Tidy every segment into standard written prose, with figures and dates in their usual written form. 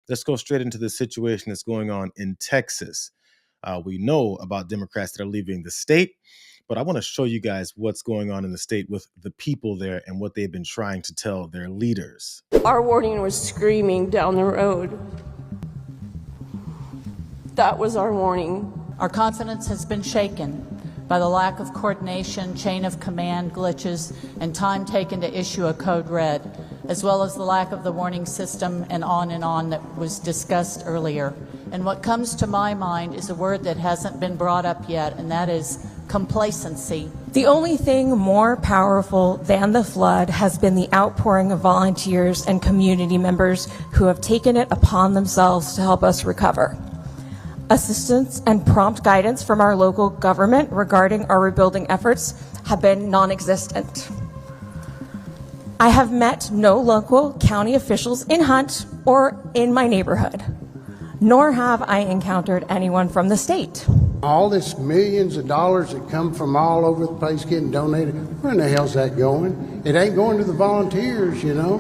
let's go straight into the situation that's going on in Texas. We know about Democrats that are leaving the state, but I want to show you guys what's going on in the state with the people there and what they've been trying to tell their leaders. Our warning was screaming down the road. That was our warning. Our confidence has been shaken by the lack of coordination, chain of command glitches, and time taken to issue a code red, as well as the lack of the warning system and on that was discussed earlier. And what comes to my mind is a word that hasn't been brought up yet, and that is complacency. The only thing more powerful than the flood has been the outpouring of volunteers and community members who have taken it upon themselves to help us recover. Assistance and prompt guidance from our local government regarding our rebuilding efforts have been non-existent. I have met no local county officials in Hunt or in my neighborhood, nor have I encountered anyone from the state. All this millions of dollars that come from all over the place getting donated, where in the hell's that going? It ain't going to the volunteers, you know.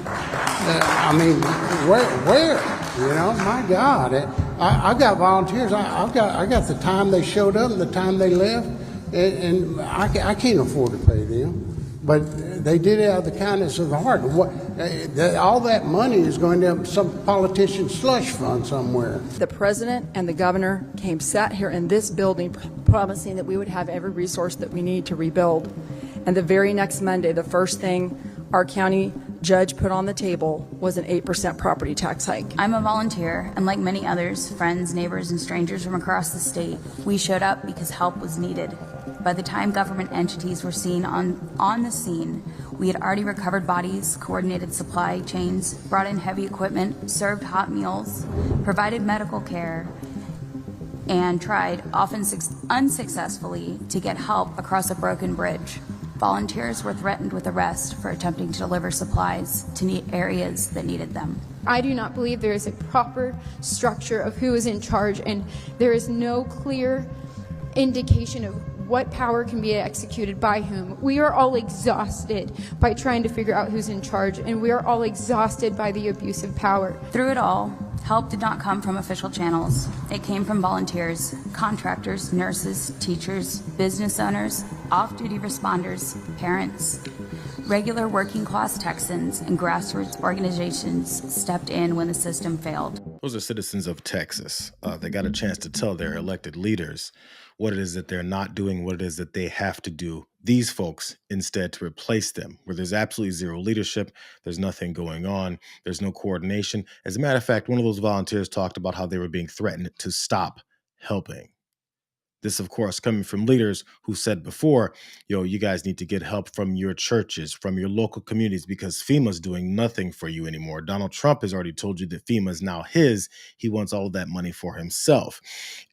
I mean, where? You know, my God, I got volunteers. I got the time they showed up and the time they left, and I can't afford to pay them. But they did it out of the kindness of the heart. All that money is going to some politician's slush fund somewhere. The president and the governor sat here in this building promising that we would have every resource that we need to rebuild. And the very next Monday, the first thing our county judge put on the table was an 8% property tax hike. I'm a volunteer, and like many others, friends, neighbors, and strangers from across the state, we showed up because help was needed. By the time government entities were seen on the scene, we had already recovered bodies, coordinated supply chains, brought in heavy equipment, served hot meals, provided medical care, and tried, often unsuccessfully, to get help across a broken bridge. Volunteers were threatened with arrest for attempting to deliver supplies to areas that needed them. I do not believe there is a proper structure of who is in charge, and there is no clear indication of what power can be executed by whom. We are all exhausted by trying to figure out who's in charge, and we are all exhausted by the abuse of power. Through it all, help did not come from official channels. It came from volunteers, contractors, nurses, teachers, business owners, off-duty responders, parents. Regular working-class Texans and grassroots organizations stepped in when the system failed. Those are citizens of Texas. They got a chance to tell their elected leaders what it is that they're not doing, what it is that they have to do, these folks, instead to replace them, where there's absolutely zero leadership, there's nothing going on, there's no coordination. As a matter of fact, one of those volunteers talked about how they were being threatened to stop helping. This, of course, coming from leaders who said before, you guys need to get help from your churches, from your local communities, because FEMA's doing nothing for you anymore. Donald Trump has already told you that FEMA is now his. He wants all of that money for himself.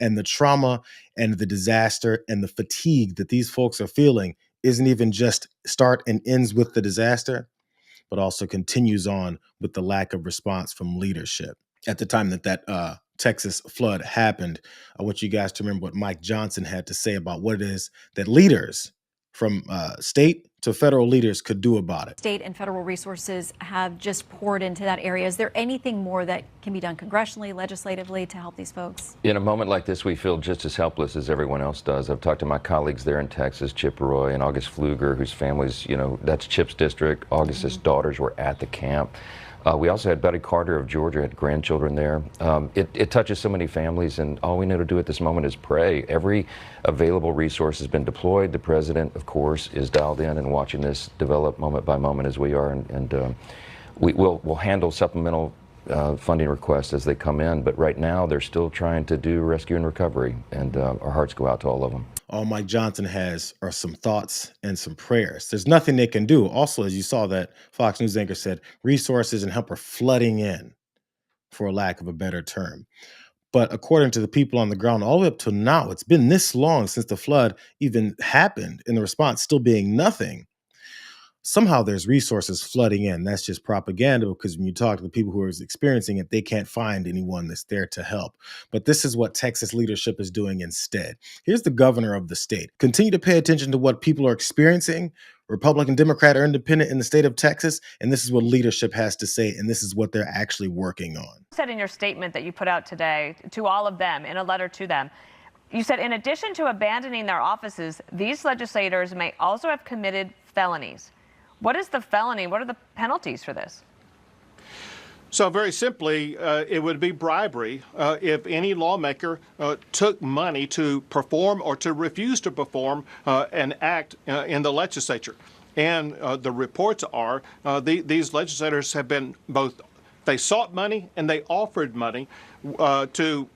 And the trauma and the disaster and the fatigue that these folks are feeling isn't even just start and ends with the disaster, but also continues on with the lack of response from leadership. At the time that Texas flood happened, I want you guys to remember what Mike Johnson had to say about what it is that leaders from state to federal leaders could do about it. State and federal resources have just poured into that area. Is there anything more that can be done congressionally, legislatively to help these folks? In a moment like this, we feel just as helpless as everyone else does. I've talked to my colleagues there in Texas, Chip Roy and August Pfluger, whose families, that's Chip's district. August's daughters were at the camp. We also had Betty Carter of Georgia, had grandchildren there. It touches so many families, and all we know to do at this moment is pray. Every available resource has been deployed. The president, of course, is dialed in and watching this develop moment by moment as we are, and we'll handle supplemental funding requests as they come in, but right now they're still trying to do rescue and recovery, and our hearts go out to all of them. All Mike Johnson has are some thoughts and some prayers. There's nothing they can do. Also, as you saw, that Fox News anchor said, resources and help are flooding in, for lack of a better term. But according to the people on the ground, all the way up to now, it's been this long since the flood even happened, and the response still being nothing. Somehow there's resources flooding in. That's just propaganda, because when you talk to the people who are experiencing it, they can't find anyone that's there to help. But this is what Texas leadership is doing instead. Here's the governor of the state. Continue to pay attention to what people are experiencing. Republican, Democrat, or Independent in the state of Texas, and this is what leadership has to say, and this is what they're actually working on. You said in your statement that you put out today to all of them, in a letter to them, you said, in addition to abandoning their offices, these legislators may also have committed felonies. What is the felony? What are the penalties for this? So very simply, it would be bribery if any lawmaker took money to perform or to refuse to perform an act in the legislature. And the reports are these legislators have been both, they sought money and they offered money to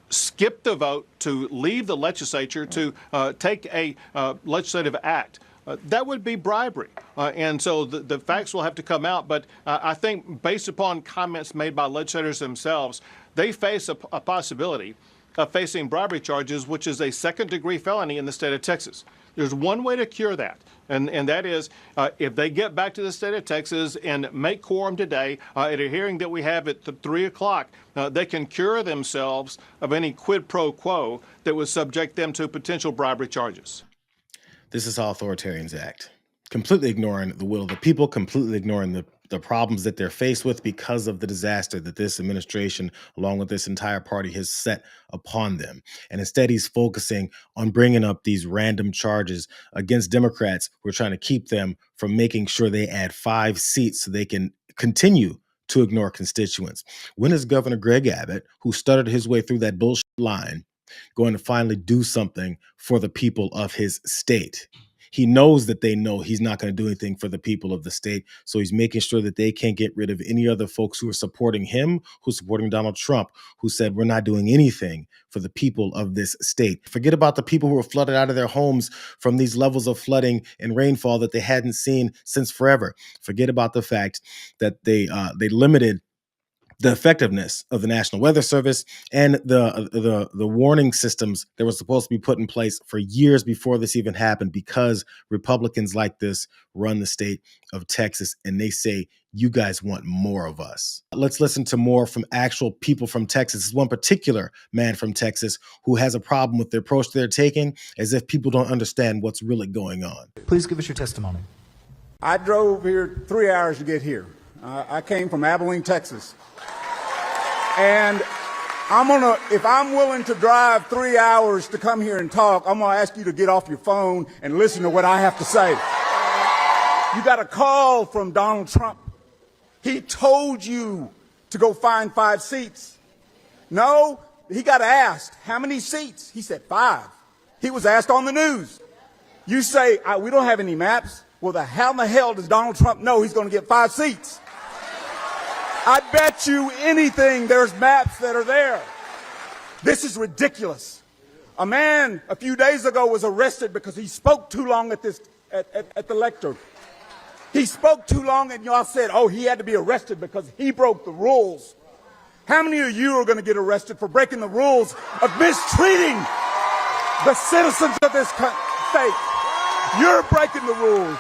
skip the vote, to leave the legislature, to take a legislative act. That would be bribery. And so the facts will have to come out. But I think based upon comments made by legislators themselves, they face a possibility of facing bribery charges, which is a second-degree felony in the state of Texas. There's one way to cure that, and that is if they get back to the state of Texas and make quorum today at a hearing that we have at 3 o'clock, they can cure themselves of any quid pro quo that would subject them to potential bribery charges. This is how authoritarians act. Completely ignoring the will of the people, completely ignoring the problems that they're faced with because of the disaster that this administration, along with this entire party, has set upon them. And instead, he's focusing on bringing up these random charges against Democrats who are trying to keep them from making sure they add 5 seats so they can continue to ignore constituents. When is Governor Greg Abbott, who stuttered his way through that bullshit line, going to finally do something for the people of his state? He knows that they know he's not going to do anything for the people of the state, so he's making sure that they can't get rid of any other folks who are supporting him, who's supporting Donald Trump, who said we're not doing anything for the people of this state. Forget about the people who were flooded out of their homes from these levels of flooding and rainfall that they hadn't seen since forever. Forget about the fact that they limited the effectiveness of the National Weather Service and the warning systems that were supposed to be put in place for years before this even happened, because Republicans like this run the state of Texas, and they say, you guys want more of us. Let's listen to more from actual people from Texas. This is one particular man from Texas who has a problem with the approach they're taking, as if people don't understand what's really going on. Please give us your testimony. I drove here 3 hours to get here. I came from Abilene, Texas. And if I'm willing to drive 3 hours to come here and talk, I'm going to ask you to get off your phone and listen to what I have to say. You got a call from Donald Trump. He told you to go find 5 seats. No, he got asked, how many seats? He said 5. He was asked on the news. You say, we don't have any maps. Well, how in the hell does Donald Trump know he's going to get 5 seats? I bet you anything there's maps that are there. This is ridiculous. A man a few days ago was arrested because he spoke too long at the lectern. He spoke too long, and y'all said, oh, he had to be arrested because he broke the rules. How many of you are going to get arrested for breaking the rules of mistreating the citizens of this state? You're breaking the rules.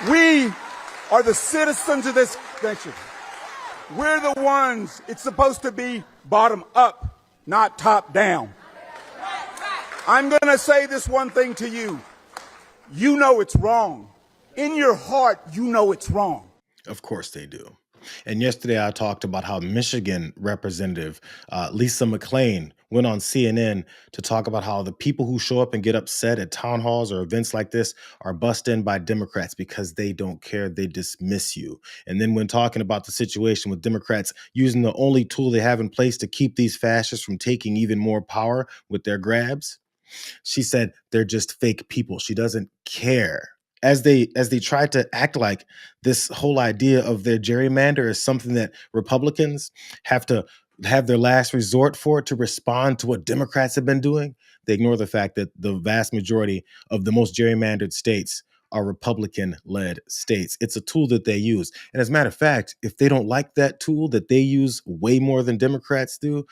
We are the citizens of this nation. We're the ones. It's supposed to be bottom up, not top down. I'm going to say this one thing to you. You know it's wrong. In your heart, you know it's wrong. Of course they do. And yesterday I talked about how Michigan Representative Lisa McClain went on CNN to talk about how the people who show up and get upset at town halls or events like this are bussed in by Democrats because they don't care. They dismiss you. And then when talking about the situation with Democrats using the only tool they have in place to keep these fascists from taking even more power with their grabs, she said they're just fake people. She doesn't care. As they try to act like this whole idea of their gerrymander is something that Republicans have to have their last resort for to respond to what Democrats have been doing, they ignore the fact that the vast majority of the most gerrymandered states are Republican-led states. It's a tool that they use. And as a matter of fact, if they don't like that tool that they use way more than Democrats do,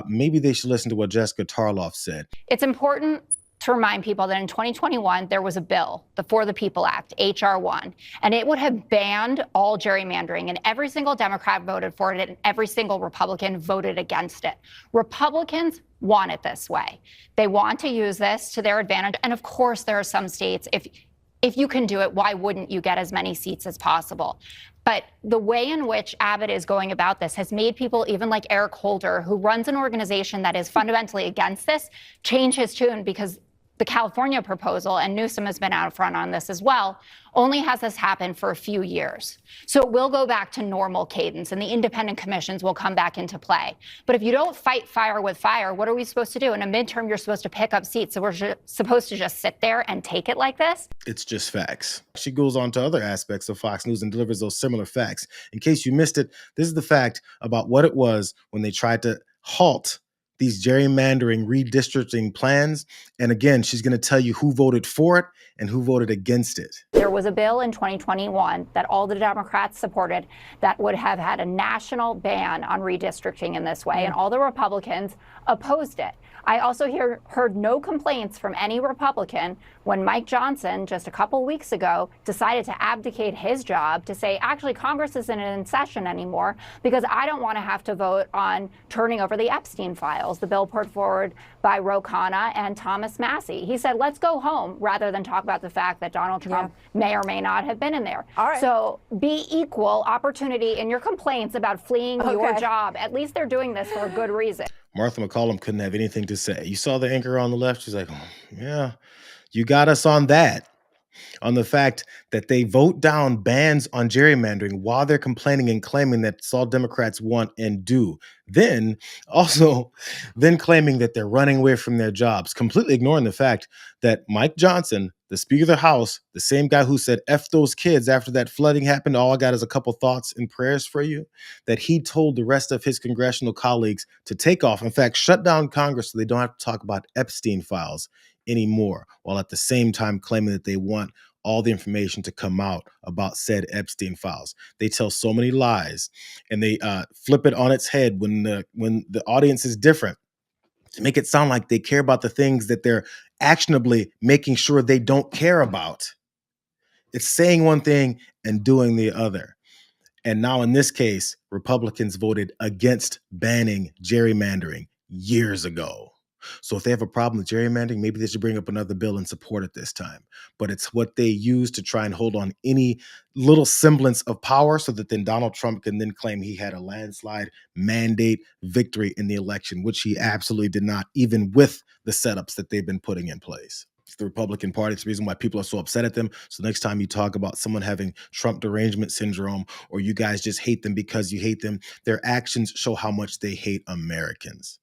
maybe they should listen to what Jessica Tarloff said. It's important to remind people that in 2021, there was a bill, the For the People Act, H.R. 1, and it would have banned all gerrymandering, and every single Democrat voted for it, and every single Republican voted against it. Republicans want it this way. They want to use this to their advantage, and of course, there are some states, if you can do it, why wouldn't you get as many seats as possible? But the way in which Abbott is going about this has made people, even like Eric Holder, who runs an organization that is fundamentally against this, change his tune, because the California proposal, and Newsom has been out front on this as well, only has this happen for a few years. So it will go back to normal cadence, and the independent commissions will come back into play. But if you don't fight fire with fire, what are we supposed to do? In a midterm, you're supposed to pick up seats. So we're supposed to just sit there and take it like this? It's just facts. She goes on to other aspects of Fox News and delivers those similar facts. In case you missed it, this is the fact about what it was when they tried to halt these gerrymandering redistricting plans. And again, she's going to tell you who voted for it and who voted against it. There was a bill in 2021 that all the Democrats supported that would have had a national ban on redistricting in this way, and all the Republicans opposed it. I also heard no complaints from any Republican when Mike Johnson, just a couple weeks ago, decided to abdicate his job to say, actually, Congress isn't in session anymore because I don't want to have to vote on turning over the Epstein files, the bill put forward by Ro Khanna and Thomas Massie. He said, let's go home, rather than talk about the fact that Donald Trump may or may not have been in there. All right. So be equal opportunity in your complaints about fleeing your job. At least they're doing this for a good reason. Martha McCollum couldn't have anything to say. You saw the anchor on the left. She's like, oh, yeah, you got us on that. On the fact that they vote down bans on gerrymandering while they're complaining and claiming that it's all Democrats want and do. Then claiming that they're running away from their jobs, completely ignoring the fact that Mike Johnson, the Speaker of the House, the same guy who said, F those kids after that flooding happened, all I got is a couple thoughts and prayers for you, that he told the rest of his congressional colleagues to take off. In fact, shut down Congress so they don't have to talk about Epstein files anymore, while at the same time claiming that they want all the information to come out about said Epstein files. They tell so many lies, and they flip it on its head when the audience is different, to make it sound like they care about the things that they're actionably making sure they don't care about. It's saying one thing and doing the other. And now in this case, Republicans voted against banning gerrymandering years ago. So if they have a problem with gerrymandering, maybe they should bring up another bill and support it this time. But it's what they use to try and hold on any little semblance of power, so that then Donald Trump can then claim he had a landslide mandate victory in the election, which he absolutely did not, even with the setups that they've been putting in place. It's the Republican Party. It's the reason why people are so upset at them. So next time you talk about someone having Trump derangement syndrome, or you guys just hate them because you hate them, their actions show how much they hate Americans.